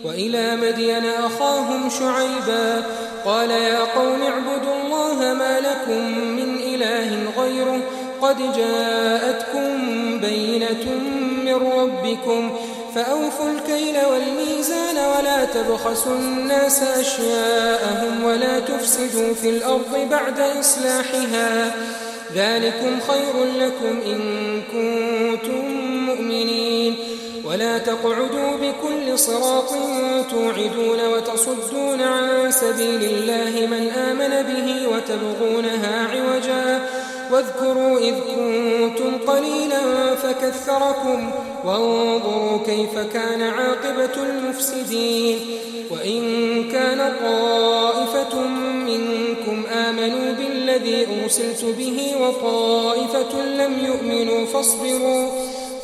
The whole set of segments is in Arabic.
وإلى مدين أخاهم شعيبا قال يا قوم اعبدوا الله ما لكم من إله غيره قد جاءتكم بينة من ربكم فأوفوا الكيل والميزان ولا تبخسوا الناس أشياءهم ولا تفسدوا في الأرض بعد إصلاحها ذلكم خير لكم إن كنتم مؤمنين ولا تقعدوا بكل صراط توعدون وتصدون عن سبيل الله من آمن به وتبغونها عوجا واذكروا إذ كنتم قليلا فكثركم وانظروا كيف كان عاقبة المفسدين وإن كان طائفة منكم آمنوا بالذي أرسلت به وطائفة لم يؤمنوا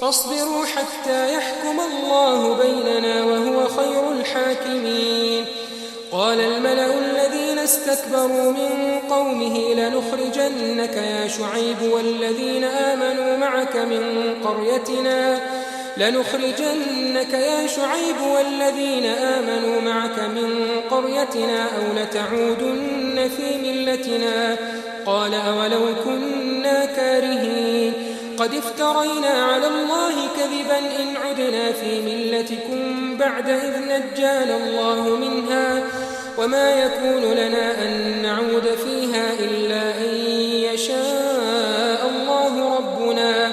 فاصبروا حتى يحكم الله بيننا وهو خير الحاكمين قال الملأ الذين استكبروا من قومه لنخرجنك يا شعيب والذين آمنوا معك من قريتنا أو لتعودن في ملتنا قال أولو كنا كارهين قد افترينا على الله كذبا إن عدنا في ملتكم بعد إذ نجانا الله منها وما يكون لنا أن نعود فيها إلا أن يشاء الله ربنا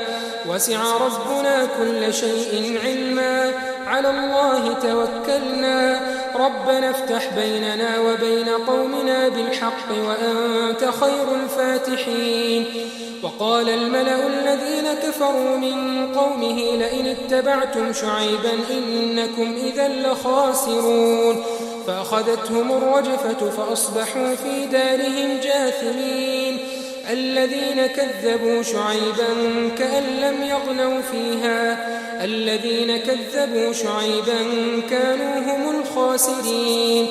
وسع ربنا كل شيء علما على الله توكلنا ربنا افتح بيننا وبين قومنا بالحق وأنت خير الفاتحين وقال الملأ الذين كفروا من قومه لئن اتبعتم شعيبا إنكم إذا لخاسرون فأخذتهم الرجفة فأصبحوا في دارهم جاثمين الذين كذبوا شعيبا كأن لم يغنوا فيها الذين كذبوا شعيبا كانوا هم الخاسرين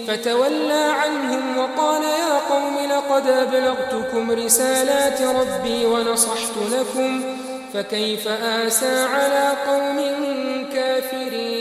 فتولى عنهم وقال يا قوم لقد أبلغتكم رسالات ربي ونصحت لكم فكيف آسى على قوم كافرين